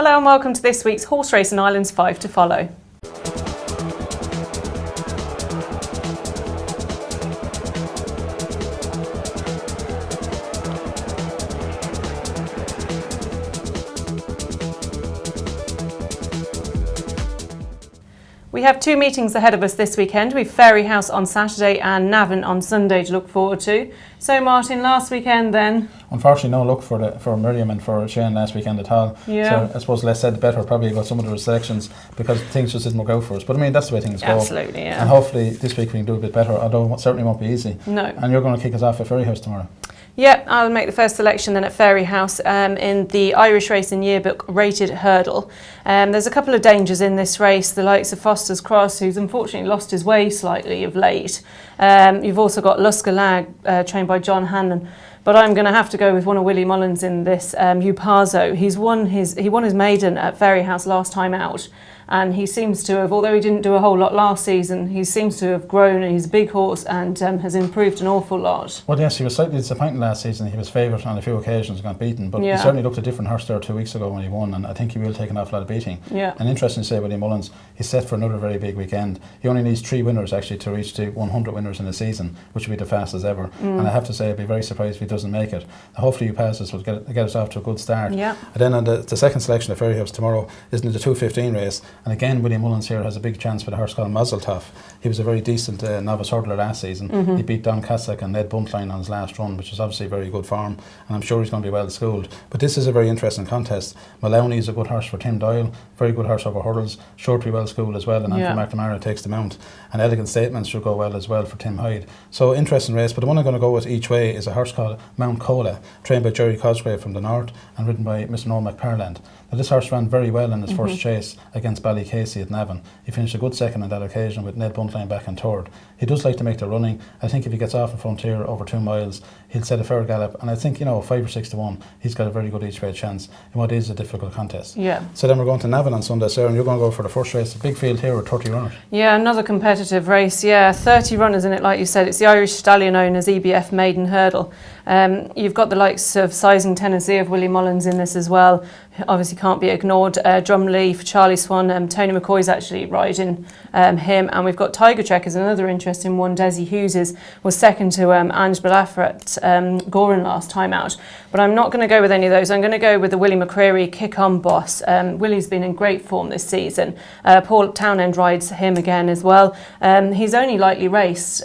Hello and welcome to this week's Horse Racing Ireland's 5 to Follow. We have two meetings ahead of us this weekend. We've Fairyhouse on Saturday and Navan on Sunday to look forward to. So Martin, last weekend then? Unfortunately, no luck for Miriam and for Shane last weekend at all. Yeah. So I suppose less said the better probably about some of the selections because things just didn't work out for us. But I mean, that's the way things go. Absolutely, yeah. And hopefully this week we can do a bit better, although it certainly won't be easy. No. And you're going to kick us off at Fairyhouse tomorrow. Yeah, I'll make the first selection then at Fairyhouse in the Irish Racing Yearbook rated hurdle. There's a couple of dangers in this race, the likes of Foster's Cross, who's unfortunately lost his way slightly of late. You've also got Luska Lag, trained by John Hanlon. But I'm going to have to go with one of Willie Mullins in this, Upazo. He won his maiden at Fairyhouse last time out. And he seems to have, although he didn't do a whole lot last season, he seems to have grown and he's a big horse and has improved an awful lot. Well, yes, he was slightly disappointing last season. He was favourite on a few occasions and got beaten, but he certainly looked a different horse there 2 weeks ago when he won, and I think he will take an awful lot of beating. Yeah. And interesting to say, Willie Mullins, he's set for another very big weekend. He only needs 3 winners actually to reach the 100 winners in a season, which would be the fastest ever. And I have to say, I'd be very surprised if he doesn't make it. Hopefully he passes will get us off to a good start. Yeah. And then on the second selection of Fairyhouse tomorrow is in the 2:15 race, and again Willie Mullins here has a big chance for the horse called Mazeltov. He was a very decent novice hurdler last season. He beat Don Kassak and Ned Buntline on his last run, which is obviously very good form, and I'm sure he's going to be well schooled. But this is a very interesting contest. Maloney is a good horse for Tim Doyle, very good horse over hurdles, sure to be well schooled as well, and Anthony McNamara takes the mount. And Elegant Statements should go well as well for Tim Hyde. So interesting race, but the one I'm going to go with each way is a horse called Mount Cola, trained by Jerry Cosgrave from the north and ridden by Mr. Noel McParland. Now this horse ran very well in his first chase against Ballycasey at Navan. He finished a good second on that occasion with Ned Buntline back in third. He does like to make the running. I think if he gets off in front here over 2 miles, he'll set a fair gallop, and I think 5 or 6 to 1, he's got a very good each way chance in what is a difficult contest. Yeah. So then we're going to Navan on Sunday, Sarah, and you're going to go for the first race, a big field here with 30 runners. Yeah, another competitive race. Yeah, 30 runners in it, like you said. It's the Irish Stallion Owners EBF Maiden Hurdle. You've got the likes of Sizing Tennessee of Willie Mullins in this as well. Obviously can't be ignored. Drumlee for Charlie Swan. Tony McCoy's actually riding him. And we've got Tiger Trek is another interesting one. Desi Hughes was second to Ange Balafra at Gorin last time out. But I'm not going to go with any of those. I'm going to go with the Willie McCreary Kick On Boss. Willie's been in great form this season. Paul Townend rides him again as well. He's only lightly raced.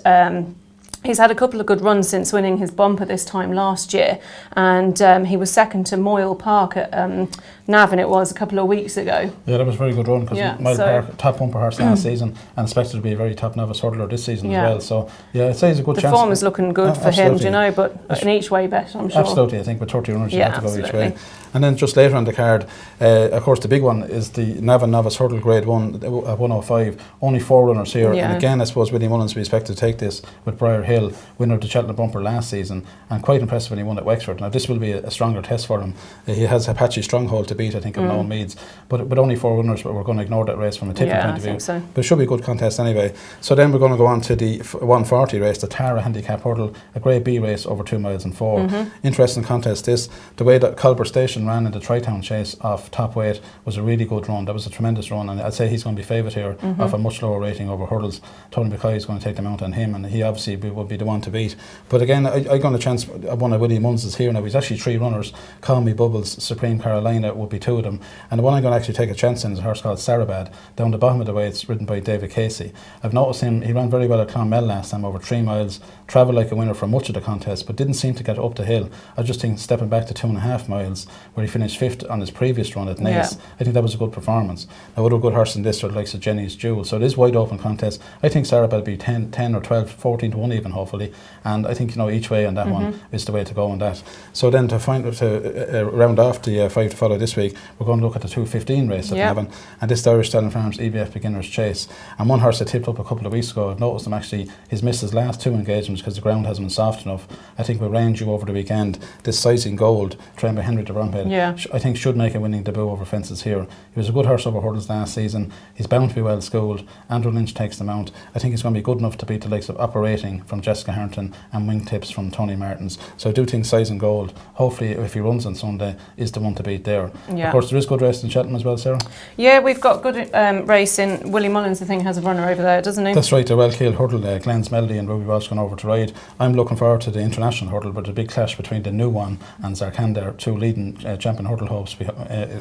He's had a couple of good runs since winning his bumper this time last year, and he was second to Moyle Park at Navan, it was a couple of weeks ago. Yeah, that was a very good run because Moyle Park, top bumper horse last season, and expected to be a very top novice hurdler this season as well. So yeah, I'd say he's a good chance. The form is looking good for him, but an each way bet, I'm sure. Absolutely, I think with 30 runners you have to go each way. And then just later on the card, of course the big one is the Navan Novice Hurdle Grade 1 at 105. Only 4 runners here, and again I suppose Willie Mullins will be expected to take this with Briar Hill, winner of the Cheltenham Bumper last season, and quite impressive when he won at Wexford. Now this will be a stronger test for him. He has Apache Stronghold to beat, I think, of Noel Meads, but only 4 runners, but we're going to ignore that race from a tipping point of view. So. But it should be a good contest anyway. So then we're going to go on to the 140 race, the Tara Handicap Hurdle, a Grade B race over 2 miles and 4. Interesting contest this. The way that Culver Station ran in the Tri-Town chase off top weight was a really good run. That was a tremendous run, and I'd say he's going to be favourite here off a much lower rating over hurdles. Tony McCoy is going to take the mount on him, and he obviously would be the one to beat. But again, I got a chance. One of Willie Mullins here now. He's actually 3 runners. Call Me Bubbles, Supreme Carolina would be 2 of them, and the one I'm going to actually take a chance in is a horse called Sarabad down the bottom of the way. It's ridden by David Casey. I've noticed him. He ran very well at Clonmel last time over 3 miles. Travelled like a winner for much of the contest, but didn't seem to get up the hill. I just think stepping back to 2.5 miles, where he finished 5th on his previous run at Naas, I think that was a good performance. Now, other good horse in this are the likes of Jenny's Jewel, so it is wide open contest. I think Sarabad will be 10 or 12, 14 to 1 even, hopefully, and I think each way on that one is the way to go on that. So then to round off the 5 to follow this week, we're going to look at the 2:15 race at Navan, and this is the Irish Stallion Farms EBF Beginners Chase. And one horse I tipped up a couple of weeks ago, I've noticed him actually, he's missed his last 2 engagements because the ground hasn't been soft enough. I think we'll range you over the weekend. This Sizing Gold, trained by Henry de Bromhead, I think should make a winning debut over fences here. He was a good horse over hurdles last season. He's bound to be well schooled. Andrew Lynch takes the mount. I think he's going to be good enough to beat the likes of Operating from from Jessica Harrington and Wingtips from Tony Martins. So I do think Size and Gold, hopefully if he runs on Sunday, is the one to beat there. Yeah. Of course, there is good racing in Cheltenham as well, Sarah. Yeah, we've got good racing. Willie Mullins, I think, has a runner over there, doesn't he? That's right, the well-keeled hurdle, Glenn's Melody and Ruby Walsh going over to ride. I'm looking forward to the international hurdle, but a big clash between the new one and Zarkandar, two leading champion hurdle hopes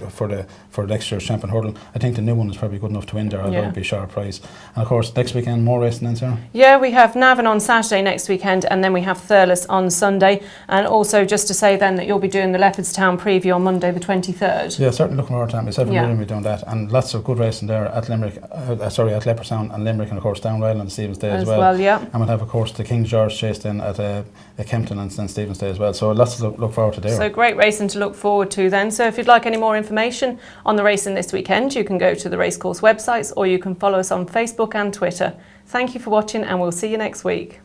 for next year's champion hurdle. I think the new one is probably good enough to win there, although it would be a sharp price. And of course, next weekend, more racing then, Sarah? Yeah, we have Navan on Saturday next weekend, and then we have Thurles on Sunday. And also, just to say then that you'll be doing the Leopardstown preview on Monday the 23rd. Yeah, certainly looking forward to that. Myself and William will be doing that. And lots of good racing there at Limerick, at Leopardstown and Limerick, and of course Down Rail on Stephen's Day as well. Yeah. And we'll have, of course, the King George chase then at Kempton and then Stephen's Day as well. So lots to look forward to there. So great racing to look forward to then. So if you'd like any more information on the racing this weekend, you can go to the racecourse websites, or you can follow us on Facebook and Twitter. Thank you for watching, and we'll see you next week.